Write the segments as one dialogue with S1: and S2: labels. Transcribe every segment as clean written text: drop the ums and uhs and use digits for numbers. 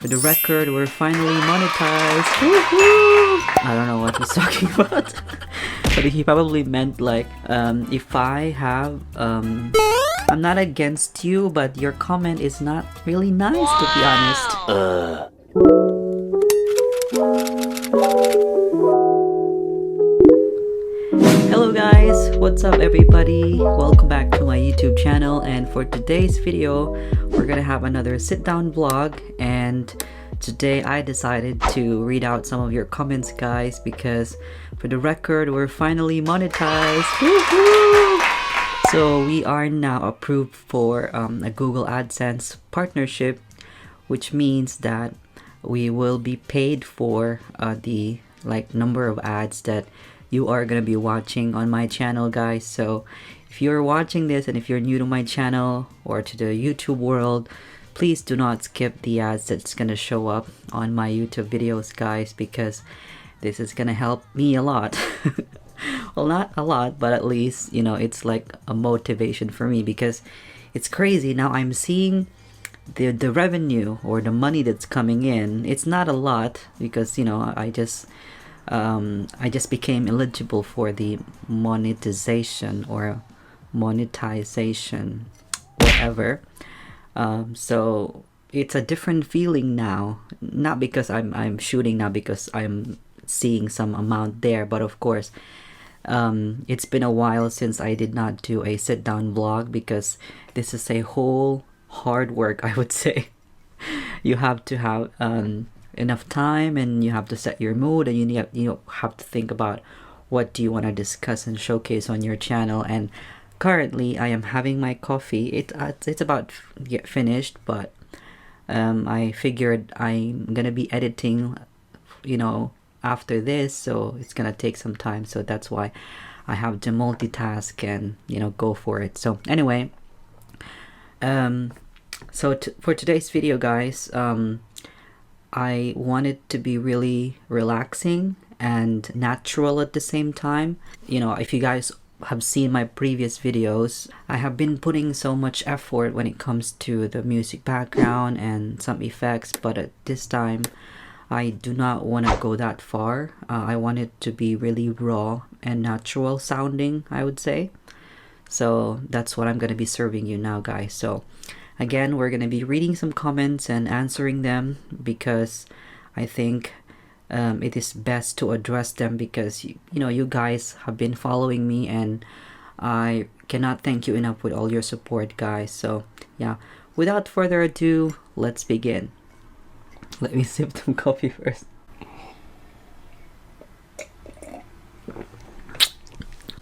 S1: For the record, we're finally monetized. Woohoo! I don't know what he's talking about. But he probably meant like, if I have, I'm not against you, but your comment is not really nice, to be honest. Hello guys, what's up everybody? Welcome back to my YouTube channel, and for today's video, we're gonna have another sit-down vlog. And today I decided to read out some of your comments, guys, because for the record, we're finally monetized. Woohoo! So we are now approved for a Google Adsense partnership, which means that we will be paid for the number of ads that you are gonna be watching on my channel, guys. So if you're watching this and if you're new to my channel or to the YouTube world, please do not skip the ads that's gonna show up on my YouTube videos, guys, because this is gonna help me a lot. Well, not a lot, but at least, you know, it's like a motivation for me, because it's crazy now. I'm seeing the revenue or the money that's coming in. It's not a lot because, you know, I just became eligible for the monetization or monetization, whatever. So it's a different feeling now, not because I'm shooting now because I'm seeing some amount there, but of course it's been a while since I did not do a sit-down vlog, because this is a whole hard work, I would say. You have to have enough time, and you have to set your mood, and you have to think about what do you want to discuss and showcase on your channel. And currently I am having my coffee. It's about get finished, but I figured I'm gonna be editing, you know, after this, so it's gonna take some time, so that's why I have to multitask and, you know, go for it. So anyway, for today's video, guys, I want it to be really relaxing and natural at the same time. You know, if you guys have seen my previous videos, I have been putting so much effort when it comes to the music background and some effects, but at this time I do not want to go that far. I want it to be really raw and natural sounding, I would say. So that's what I'm going to be serving you now, guys. So again, we're going to be reading some comments and answering them, because I think it is best to address them, because you know, you guys have been following me, and I cannot thank you enough with all your support, guys. So yeah, without further ado, let's begin. Let me sip some coffee first.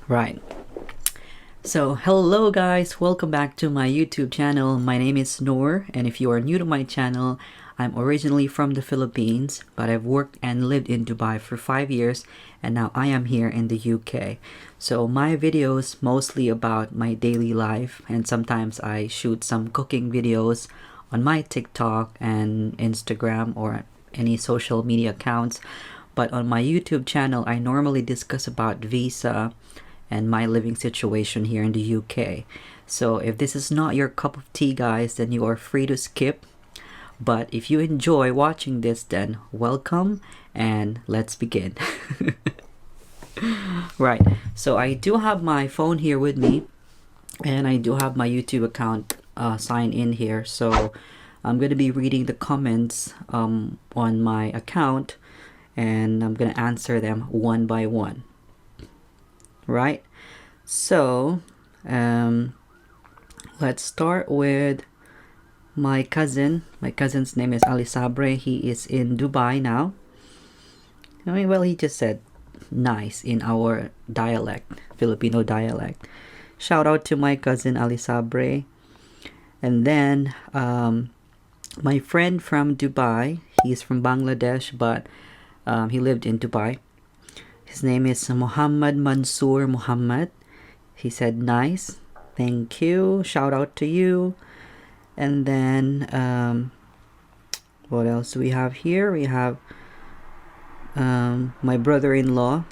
S1: Right. So hello guys, welcome back to my YouTube channel. My name is Noor, and if you are new to my channel, I'm originally from the Philippines, but I've worked and lived in Dubai for 5 years, and now I am here in the UK. So my videos mostly about my daily life, and sometimes I shoot some cooking videos on my TikTok and Instagram or any social media accounts. But on my YouTube channel, I normally discuss about visa and my living situation here in the UK. So if this is not your cup of tea, guys, then you are free to skip. But if you enjoy watching this, then welcome, and let's begin. Right, so I do have my phone here with me, and I do have my YouTube account sign in here. So I'm going to be reading the comments on my account, and I'm going to answer them one by one. Right, so let's start with my cousin. My cousin's name is Ali Sabre. He is in Dubai now. I mean, well, he just said nice in our dialect, Filipino dialect. Shout out to my cousin Ali Sabre. And then my friend from Dubai, he's from Bangladesh, but he lived in Dubai. His name is Muhammad Mansoor Muhammad. He said nice, thank you, shout out to you. And then what else do we have here? We have my brother-in-law,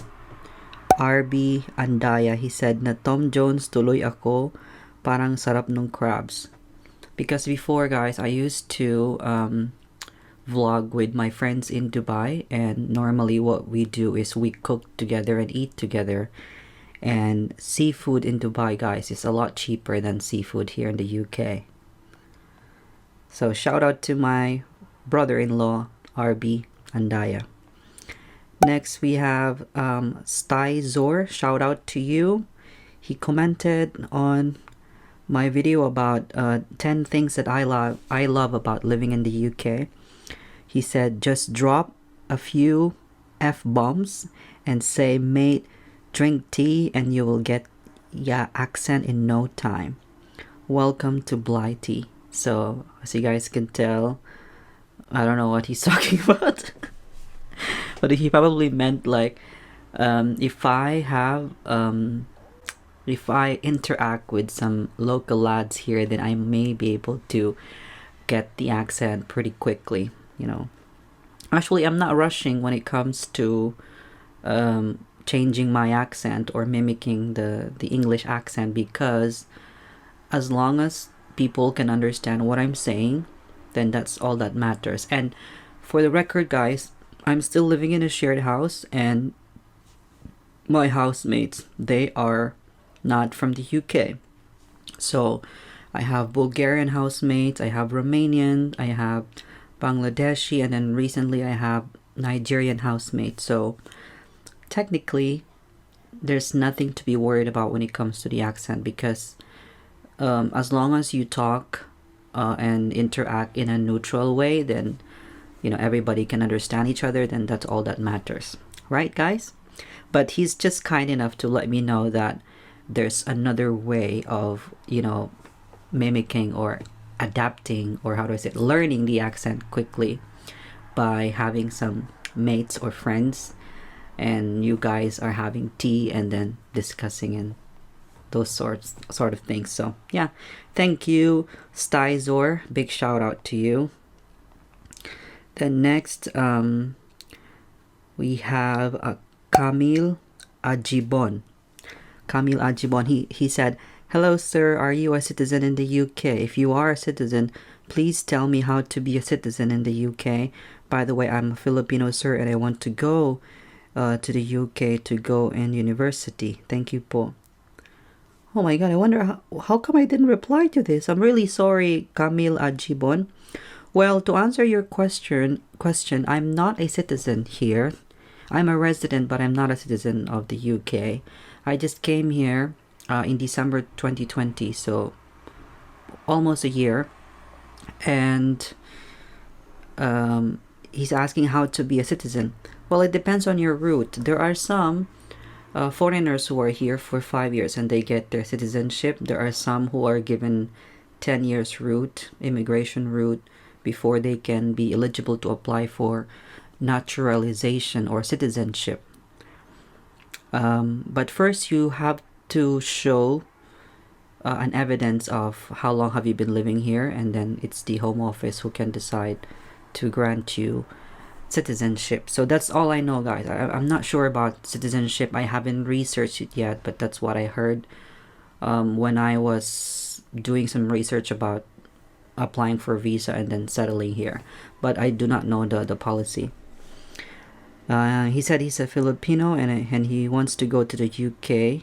S1: RB Andaya. He said na Tom Jones tuloy ako, parang sarap nung crabs. Because before, guys, I used to vlog with my friends in Dubai, and normally what we do is we cook together and eat together. And seafood in Dubai, guys, is a lot cheaper than seafood here in the UK. So shout out to my brother-in-law, RB Andaya. Next we have Sty Zor. Shout out to you. He commented on my video about 10 things that I love about living in the UK. He said, just drop a few F-bombs and say, mate, drink tea and you will get accent in no time. Welcome to Blighty. So as you guys can tell, I don't know what he's talking about. But he probably meant like if I interact with some local lads here, then I may be able to get the accent pretty quickly, you know. Actually, I'm not rushing when it comes to changing my accent or mimicking the English accent, because as long as people can understand what I'm saying, then that's all that matters. And for the record, guys, I'm still living in a shared house, and my housemates, they are not from the UK. So I have Bulgarian housemates, I have Romanian, I have Bangladeshi, and then recently I have Nigerian housemates. So technically there's nothing to be worried about when it comes to the accent, because as long as you talk and interact in a neutral way, then you know everybody can understand each other, then that's all that matters, right guys? But he's just kind enough to let me know that there's another way of, you know, mimicking or adapting, or how do I say it, learning the accent quickly by having some mates or friends, and you guys are having tea and then discussing and those sort of things. So yeah, thank you, Styzor, big shout out to you. Then next we have Camille Ajibon. He said, hello sir, are you a citizen in the UK? If you are a citizen, please tell me how to be a citizen in the UK. By the way, I'm a Filipino sir, and I want to go to the UK to go in university. Thank you po. Oh my god, I wonder how come I didn't reply to this. I'm really sorry, Camille Ajibon. Well, to answer your question, I'm not a citizen here. I'm a resident, but I'm not a citizen of the UK. I just came here in December 2020, so almost a year. And he's asking how to be a citizen. Well, it depends on your route. There are some foreigners who are here for 5 years and they get their citizenship. There are some who are given 10 years route, immigration route, before they can be eligible to apply for naturalization or citizenship. But first you have to show an evidence of how long have you been living here, and then it's the Home Office who can decide to grant you citizenship. So that's all I know, guys. I'm not sure about citizenship. I haven't researched it yet, but that's what I heard when I was doing some research about applying for visa and then settling here. But I do not know the policy. He said he's a Filipino and he wants to go to the UK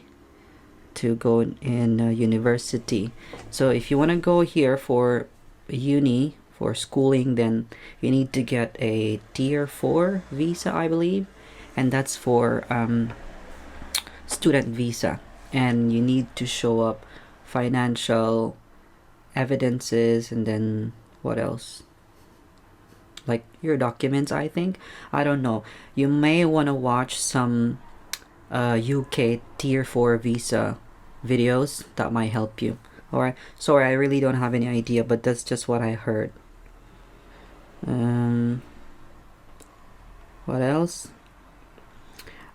S1: to go in university. So if you want to go here for uni, for schooling, then you need to get a tier 4 visa, I believe, and that's for student visa, and you need to show up financial evidences, and then what else, like your documents, I think. I don't know, you may want to watch some UK tier 4 visa videos that might help you. Alright, sorry, I really don't have any idea, but that's just what I heard. What else?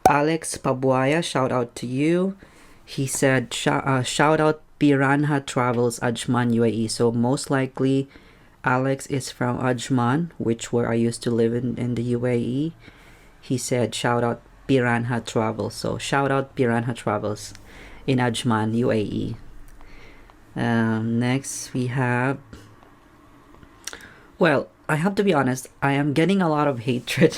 S1: Alex Pabuaya, shout out to you. He said shout out Piranha Travels Ajman UAE. So most likely Alex is from Ajman, which where I used to live in the UAE. He said shout out Piranha Travels. So shout out Piranha Travels in Ajman UAE. Next we have, well, I have to be honest, I am getting a lot of hatred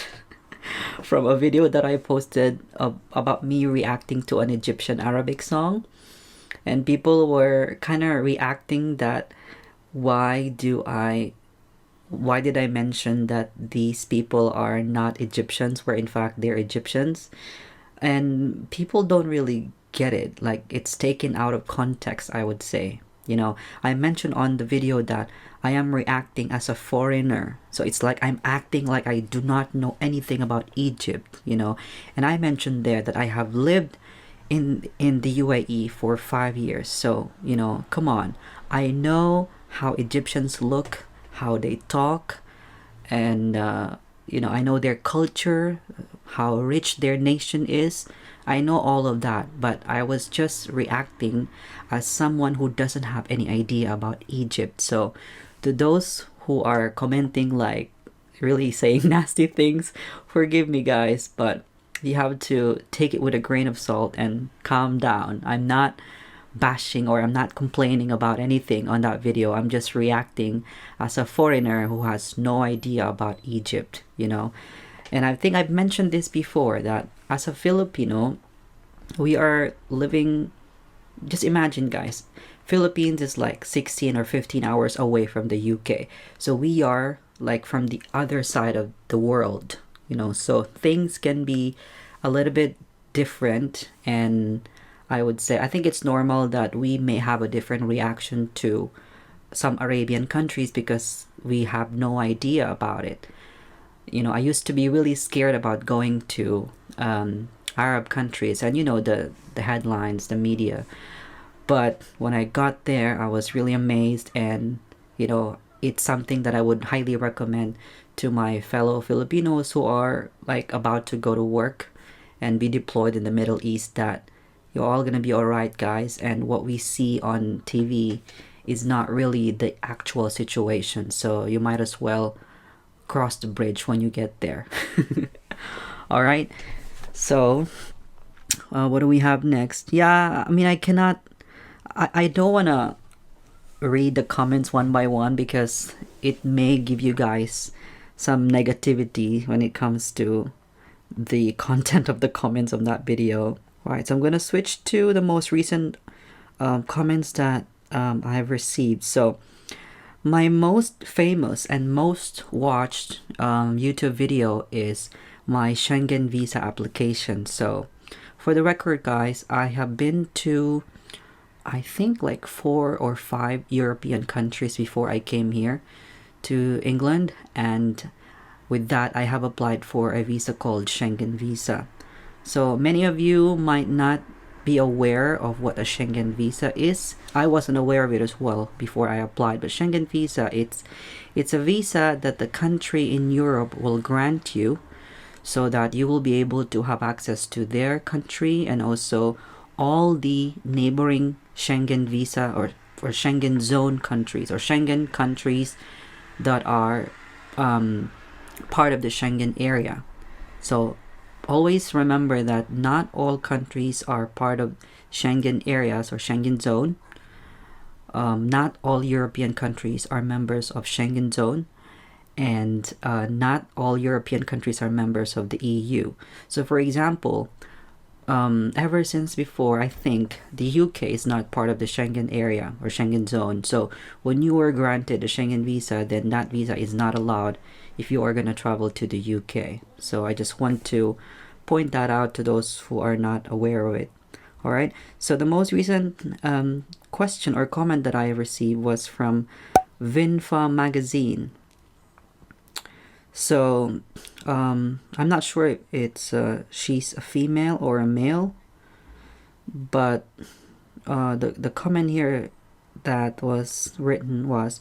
S1: from a video that I posted about me reacting to an Egyptian Arabic song. And people were kind of reacting that why do I why did I mention that these people are not Egyptians where in fact they're Egyptians? And people don't really get it. Like, it's taken out of context, I would say. You know, I mentioned on the video that I am reacting as a foreigner. So it's like I'm acting like I do not know anything about Egypt, you know. And I mentioned there that I have lived in the UAE for 5 years. So, you know, come on. I know how Egyptians look, how they talk, and you know, I know their culture, how rich their nation is. I know all of that, but I was just reacting as someone who doesn't have any idea about Egypt. So to those who are commenting, like really saying nasty things, forgive me guys, but you have to take it with a grain of salt and calm down. I'm not bashing or I'm not complaining about anything on that video. I'm just reacting as a foreigner who has no idea about Egypt, you know. And I think I've mentioned this before, that as a Filipino, we are living, just imagine guys, Philippines is like 16 or 15 hours away from the UK. So we are like from the other side of the world, you know, so things can be a little bit different. And I would say I think it's normal that we may have a different reaction to some Arabian countries because we have no idea about it. You know, I used to be really scared about going to Arab countries, and you know, the headlines, the media. But when I got there, I was really amazed, and you know, it's something that I would highly recommend to my fellow Filipinos who are like about to go to work and be deployed in the Middle East, that you're all gonna be alright, guys. And what we see on TV is not really the actual situation, so you might as well cross the bridge when you get there. All right, so what do we have next? Yeah, I mean, I don't want to read the comments one by one because it may give you guys some negativity when it comes to the content of the comments on that video. All right, so I'm going to switch to the most recent comments that I've received. So my most famous and most watched YouTube video is my Schengen Visa application. So for the record, guys, I have been to, I think, like 4 or 5 European countries before I came here to England. And with that, I have applied for a visa called Schengen Visa. So many of you might not be aware of what a Schengen Visa is. I wasn't aware of it as well before I applied, but Schengen Visa, it's a visa that the country in Europe will grant you so that you will be able to have access to their country and also all the neighboring Schengen Visa or Schengen zone countries or Schengen countries that are part of the Schengen area. So always remember that not all countries are part of Schengen areas or Schengen zone. Not all European countries are members of Schengen zone, and not all European countries are members of the EU. So for example, ever since before, I think the UK is not part of the Schengen area or Schengen zone. So when you were granted a Schengen visa, then that visa is not allowed if you are going to travel to the UK. So I just want to point that out to those who are not aware of it. All right. So the most recent question or comment that I received was from Vinfa Magazine. So I'm not sure if it's she's a female or a male, but the comment here that was written was,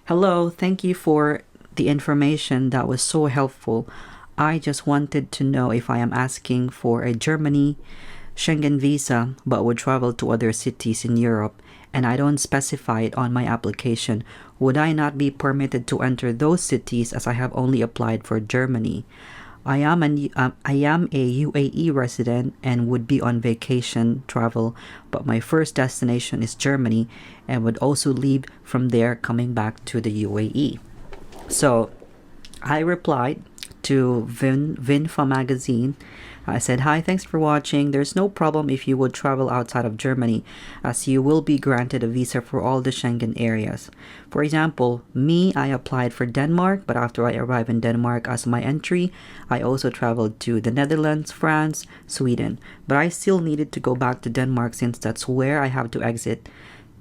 S1: "Hello, thank you for the information. That was so helpful. I just wanted to know if I am asking for a Germany Schengen visa but would travel to other cities in Europe and I don't specify it on my application, would I not be permitted to enter those cities as I have only applied for Germany? I am a UAE resident and would be on vacation travel, but my first destination is Germany, and would also leave from there coming back to the UAE." So I replied to Vinfa magazine. I said, "Hi, thanks for watching. There's no problem if you would travel outside of Germany, as you will be granted a visa for all the Schengen areas. For example, me, I applied for Denmark, but after I arrived in Denmark as my entry, I also traveled to the Netherlands, France, Sweden. But I still needed to go back to Denmark since that's where I have to exit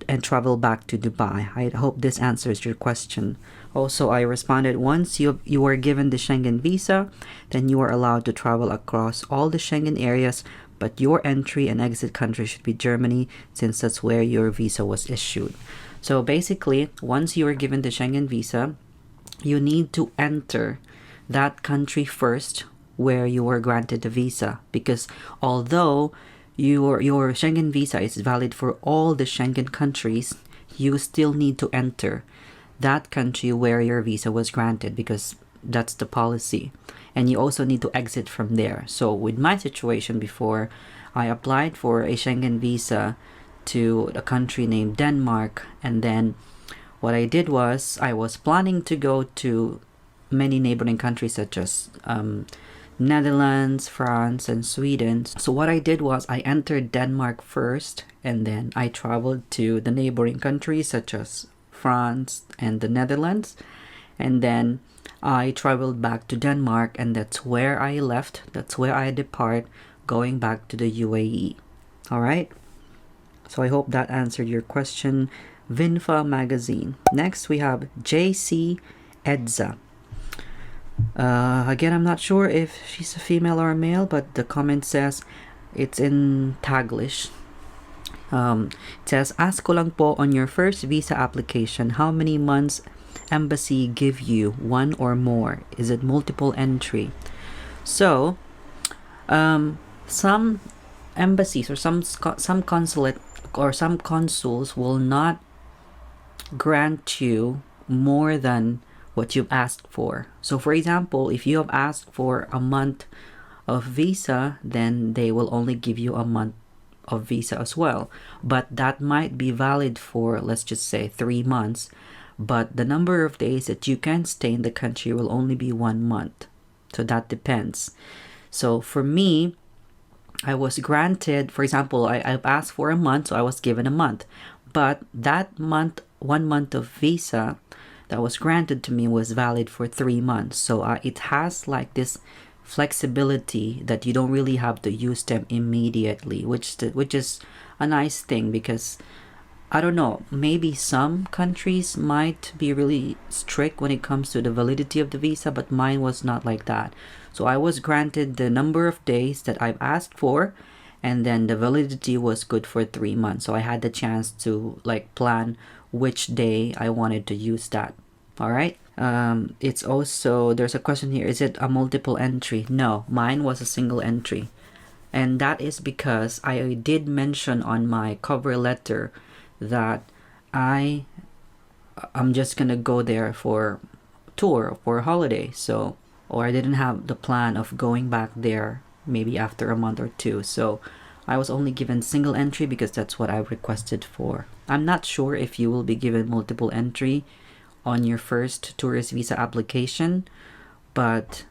S1: and travel back to Dubai. I hope this answers your question." Also, I responded, "Once you are given the Schengen visa, then you are allowed to travel across all the Schengen areas, but your entry and exit country should be Germany since that's where your visa was issued." So basically, once you are given the Schengen visa, you need to enter that country first where you were granted the visa, because although your Schengen visa is valid for all the Schengen countries, you still need to enter that country where your visa was granted, because that's the policy. And you also need to exit from there. So with my situation before, I applied for a Schengen visa to a country named Denmark, and then what I did was I was planning to go to many neighboring countries such as Netherlands, France, and Sweden. So what I did was I entered Denmark first, and then I traveled to the neighboring countries such as France and the Netherlands, and then I traveled back to Denmark, and that's where I left. That's where I depart, going back to the UAE. All right. So I hope that answered your question, Vinfa magazine. Next we have JC Edza. Again, I'm not sure if she's a female or a male, but the comment says it's in Taglish. It says, "Ask ko lang po, on your first visa application, how many months embassy give you, one or more? Is it multiple entry?" So, some embassies or some consulate or some consuls will not grant you more than what you've asked for. So for example, if you have asked for a month of visa, then they will only give you a month of visa as well. But that might be valid for, let's just say, 3 months. But the number of days that you can stay in the country will only be 1 month. So that depends. So for me, I was granted, for example, I've asked for a month, so I was given a month. But that month, 1 month of visa that was granted to me was valid for 3 months. So it has like this flexibility that you don't really have to use them immediately, which is a nice thing, because I don't know, maybe some countries might be really strict when it comes to the validity of the visa, but mine was not like that. So I was granted the number of days that I've asked for, and then the validity was good for 3 months. So I had the chance to like plan which day I wanted to use that. All right. It's also, there's a question here, is it a multiple entry? No, mine was a single entry. And that is because I did mention on my cover letter that I'm just gonna go there for tour, for a holiday. So, or I didn't have the plan of going back there maybe after a month or two. So I was only given single entry because that's what I requested for. I'm not sure if you will be given multiple entry on your first tourist visa application, but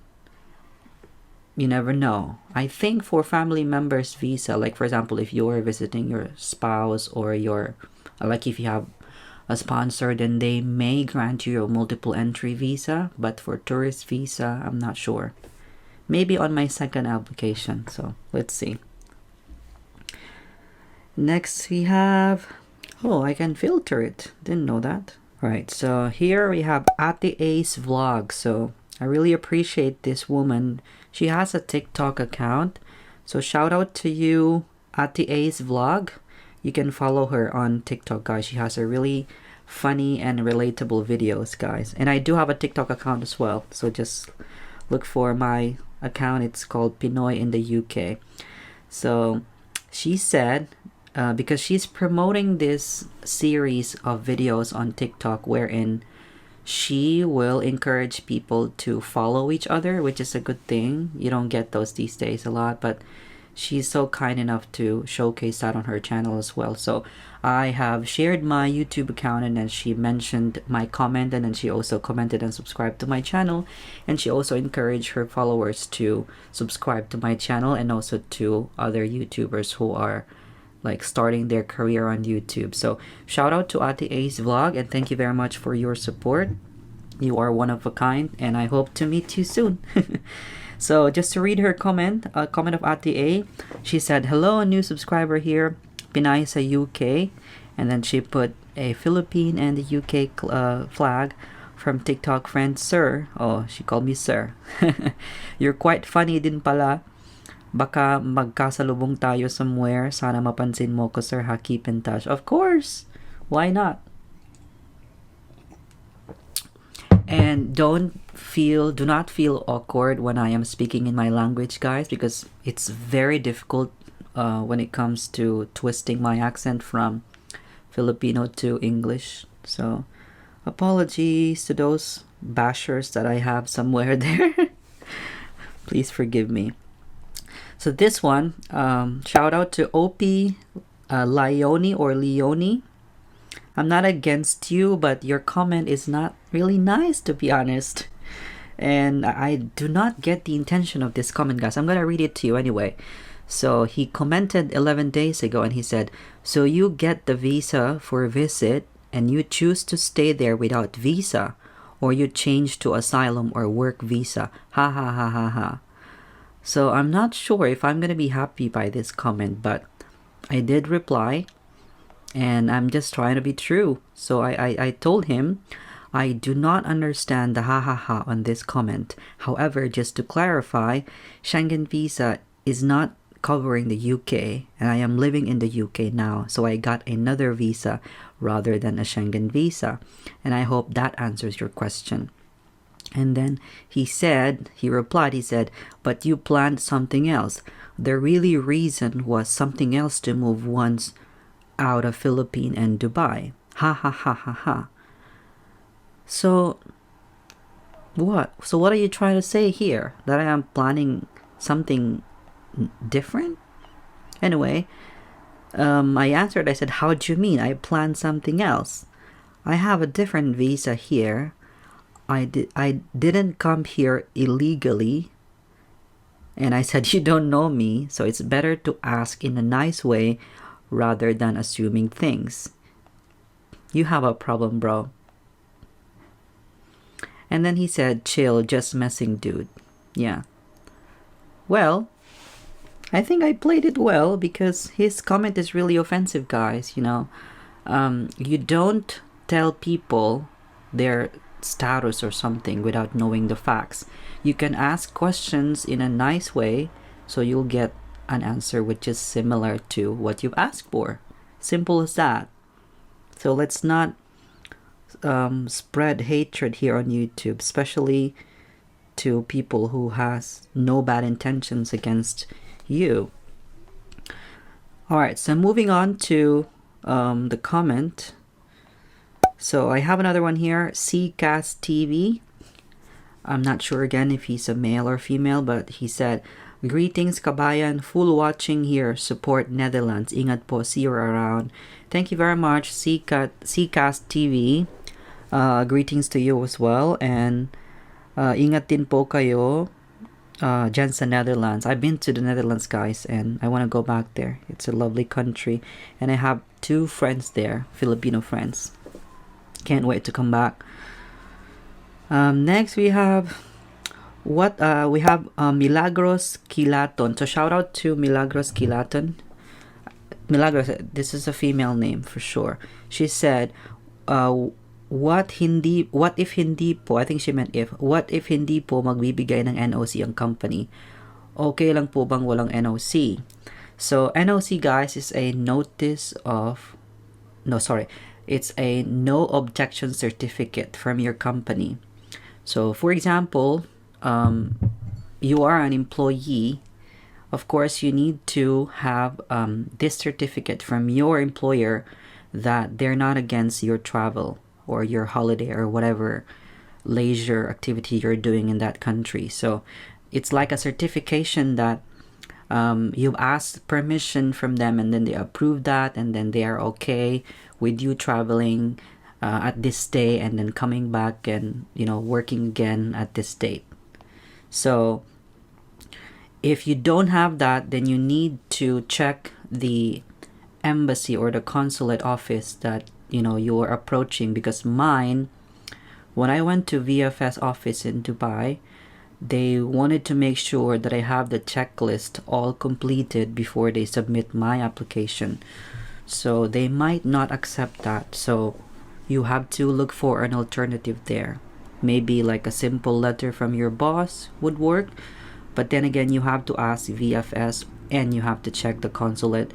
S1: you never know. I think for family members visa, like for example, if you're visiting your spouse or your, like if you have a sponsor, then they may grant you a multiple entry visa. But for tourist visa, I'm not sure. Maybe on my second application. So let's see. Next we have, oh, I can filter it. Didn't know that. Right, so here we have Ate A's vlog. So I really appreciate this woman. She has a TikTok account. So shout out to you, Ate A's vlog. You can follow her on TikTok, guys. She has a really funny and relatable videos, guys. And I do have a TikTok account as well. So just look for my account. It's called Pinoy in the UK. So she said, because she's promoting this series of videos on TikTok wherein she will encourage people to follow each other, which is a good thing. You don't get those these days a lot, but she's so kind enough to showcase that on her channel as well. So I have shared my YouTube account, and then she mentioned my comment, and then she also commented and subscribed to my channel, and she also encouraged her followers to subscribe to my channel and also to other YouTubers who are like starting their career on YouTube. So shout out to Ate A's vlog, and thank you very much for your support. You are one of a kind, and I hope to meet you soon. So just to read her comment, a comment of Ate A, she said, "Hello, a new subscriber here, Pinay sa UK," and then she put a Philippine and the UK flag from TikTok friend Sir. Oh, she called me Sir. "You're quite funny din pala. Baka magkasalubong tayo somewhere. Sana mapansin mo ko, Sir, ha. Keep in touch." Of course. Why not? And do not feel awkward when I am speaking in my language, guys, because it's very difficult when it comes to twisting my accent from Filipino to English. So apologies to those bashers that I have somewhere there. Please forgive me. So this one, shout out to Opie Leone or Leone. "I'm not against you, but your comment is not really nice, to be honest." And I do not get the intention of this comment, guys. I'm gonna read it to you anyway. So he commented 11 days ago, and he said, "So you get the visa for a visit and you choose to stay there without visa, or you change to asylum or work visa. Ha ha ha ha ha." So I'm not sure if I'm gonna be happy by this comment, but I did reply. And I'm just trying to be true. So I told him, I do not understand the ha ha ha on this comment. However, just to clarify, Schengen Visa is not covering the UK, and I am living in the UK now, so I got another visa rather than a Schengen Visa. And I hope that answers your question. And then he replied, "But you planned something else. The really reason was something else to move once out of Philippines and Dubai. Ha ha ha ha ha." So what? So what are you trying to say here? That I am planning something different? Anyway, I answered. I said, "How do you mean? I planned something else. I have a different visa here. I didn't come here illegally." And I said, "You don't know me, so it's better to ask in a nice way rather than assuming things. You have a problem, bro." And then he said, "Chill, just messing, dude." Yeah. Well, I think I played it well, because his comment is really offensive, guys. You don't tell people their status or something without knowing the facts. You can ask questions in a nice way, so you'll get an answer which is similar to what you've asked for. Simple as that. So let's not spread hatred here on YouTube, especially to people who has no bad intentions against you. Alright, so moving on to the comment. So I have another one here, CCast TV. I'm not sure again if he's a male or female, but he said, "Greetings, kabayan. Full watching here. Support Netherlands. Ingat po. See you around." Thank you very much, CCast TV. Greetings to you as well. And ingat din po kayo dyan sa Netherlands. I've been to the Netherlands, guys, and I want to go back there. It's a lovely country. And I have 2 friends there, Filipino friends. Can't wait to come back. Next we have Milagros Kilaton. So shout out to Milagros Kilaton. Milagros, this is a female name for sure. She said, what if hindi po, I think she meant what if hindi po magbibigay ng NOC ang company? Okay lang po bang walang NOC? So NOC, guys, is a it's a no objection certificate from your company. So for example, you are an employee. Of course, you need to have this certificate from your employer that they're not against your travel or your holiday or whatever leisure activity you're doing in that country. So it's like a certification that you've asked permission from them, and then they approve that, and then they are okay with you traveling at this day and then coming back and working again at this date. So if you don't have that, then you need to check the embassy or the consulate office that you're approaching, because mine, when I went to VFS office in Dubai, they wanted to make sure that I have the checklist all completed before they submit my application. So they might not accept that. So you have to look for an alternative there. Maybe like a simple letter from your boss would work. But then again, you have to ask VFS and you have to check the consulate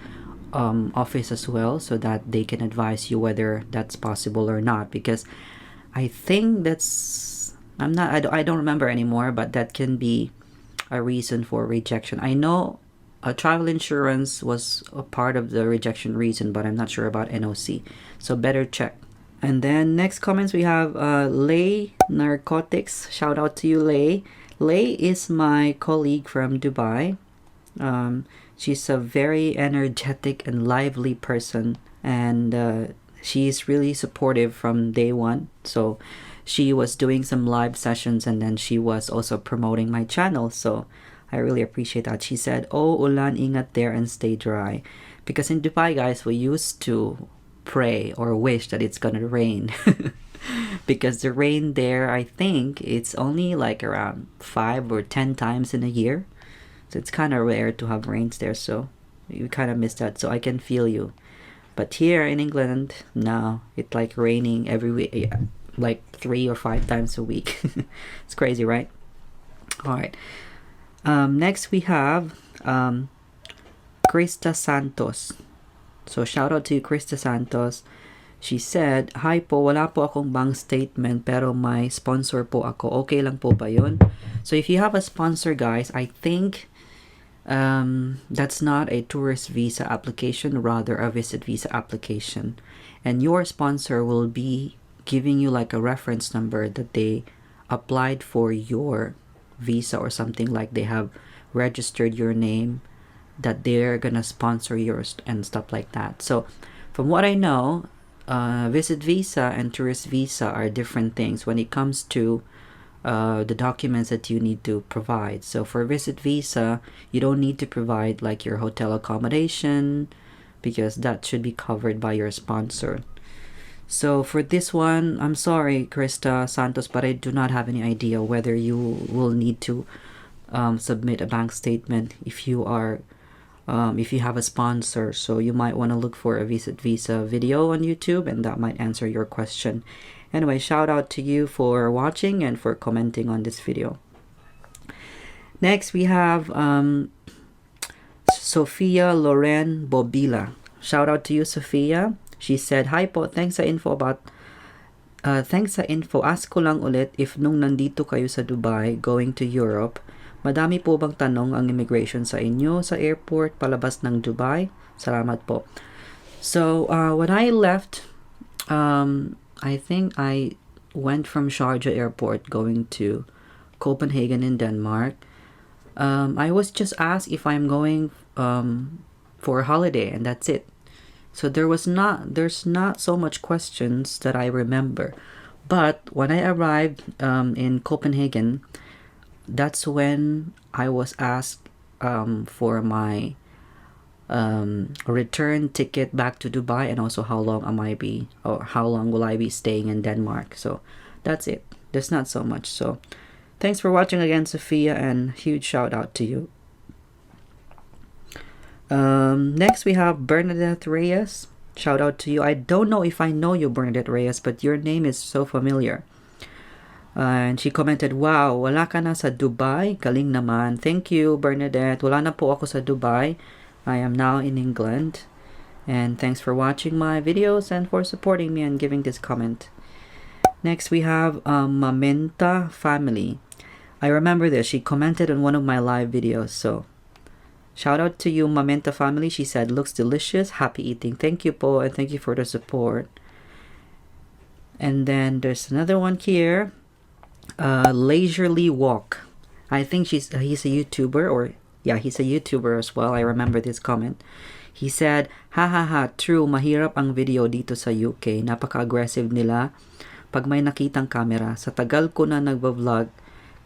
S1: office as well, so that they can advise you whether that's possible or not. Because I think I don't remember anymore, but that can be a reason for rejection. I know travel insurance was a part of the rejection reason, but I'm not sure about NOC. So better check. And then next comments we have Lay Narcotics. Shout out to you, Lay. Lay is my colleague from Dubai. She's a very energetic and lively person, and she's really supportive from day one. So she was doing some live sessions, and then she was also promoting my channel. So I really appreciate that. She said, "Oh, ulan, ingat there and stay dry." Because in Dubai, guys, we used to pray or wish that it's gonna rain. Because the rain there, I think it's only like around 5 or 10 times in a year. So it's kind of rare to have rains there. So you kind of miss that. So I can feel you. But here in England, no, it's like raining every week, like 3 or 5 times a week. It's crazy, right? All right. Next we have Krista Santos. So shout out to Krista Santos. She said, "Hi po, wala po akong bank statement pero may sponsor po ako. Okay lang po ba yun?" So if you have a sponsor, guys, I think that's not a tourist visa application, rather a visit visa application. And your sponsor will be giving you like a reference number that they applied for your visa or something, like they have registered your name, that they're gonna sponsor yours and stuff like that. So from what I know, visit visa and tourist visa are different things when it comes to the documents that you need to provide. So for visit visa, you don't need to provide like your hotel accommodation, because that should be covered by your sponsor. So for this one, I'm sorry, Krista Santos, but I do not have any idea whether you will need to submit a bank statement if you have a sponsor. So you might want to look for a visit visa video on YouTube, and that might answer your question. Anyway, shout out to you for watching and for commenting on this video. Next we have Sophia Loren Bobila. Shout out to you, Sophia. She said, "Hi po, thanks sa info. Ask ko lang ulit, if nung nandito kayo sa Dubai going to Europe, madami po bang tanong ang immigration sa inyo sa airport palabas ng Dubai? Salamat po." So when I left, I think I went from Sharjah airport going to Copenhagen in Denmark. I was just asked if I'm going for a holiday, and that's it. So there's not so much questions that I remember. But when I arrived in Copenhagen, that's when I was asked for my return ticket back to Dubai, and also how long will I be staying in Denmark. So that's it. There's not so much. So thanks for watching again, Sophia, and huge shout out to you. Next we have Bernadette Reyes. Shout out to you. I don't know if I know you, Bernadette Reyes, but your name is so familiar. And she commented, "Wow, wala ka na sa Dubai? Galing naman." Thank you, Bernadette. Wala na po ako sa Dubai. I am now in England. And thanks for watching my videos and for supporting me and giving this comment. Next we have Mamenta Family. I remember this. She commented on one of my live videos. So shout out to you, Mamenta Family. She said, "Looks delicious. Happy eating." Thank you po, and thank you for the support. And then there's another one here. Leisurely Walk. I think he's a YouTuber, or Yeah, he's a YouTuber as well. I remember this comment. He said, ha ha ha, true, mahirap ang video dito sa UK. Napaka-aggressive nila pag may nakitang camera. Sa tagal ko na nagba-vlog,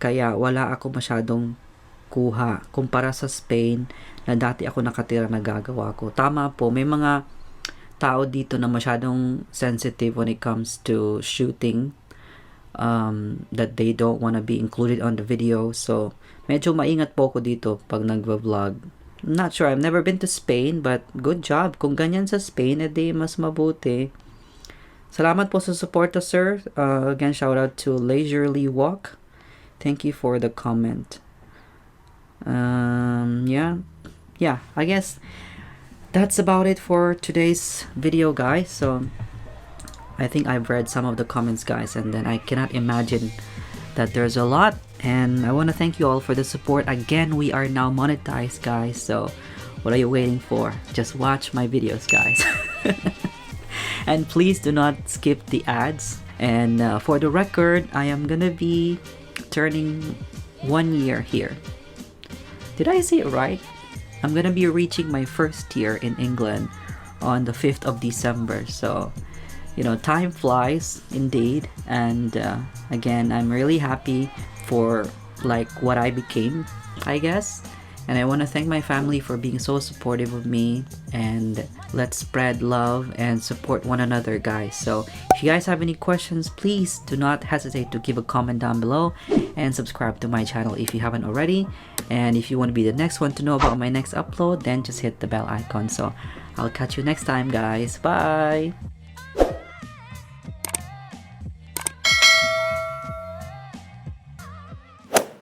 S1: kaya wala ako masyadong kuha kumpara sa Spain na dati ako nakatira nagagawa ko. Tama po, may mga tao dito na masyadong sensitive when it comes to shooting, that they don't want to be included on the video. So, medyo maingat po ako dito pag nagva-vlog. Not sure, I've never been to Spain, but good job. Kung ganyan sa Spain, edi mas mabuti. Salamat po sa suporta, sir. Again, shout out to Leisurely Walk. Thank you for the comment. Yeah, I guess that's about it for today's video, guys. So I think I've read some of the comments, guys, and then I cannot imagine that there's a lot. And I want to thank you all for the support. Again, we are now monetized, guys, so what are you waiting for? Just watch my videos, guys. And please do not skip the ads. And for the record, I am gonna be turning 1 year here. Did I say it right? I'm gonna be reaching my first year in England on the 5th of December. So, you know, time flies indeed. And again, I'm really happy for like what I became, I guess. And I want to thank my family for being so supportive of me. And let's spread love and support one another, guys. So if you guys have any questions, please do not hesitate to give a comment down below and subscribe to my channel if you haven't already. And if you want to be the next one to know about my next upload, then just hit the bell icon. So I'll catch you next time, guys. Bye.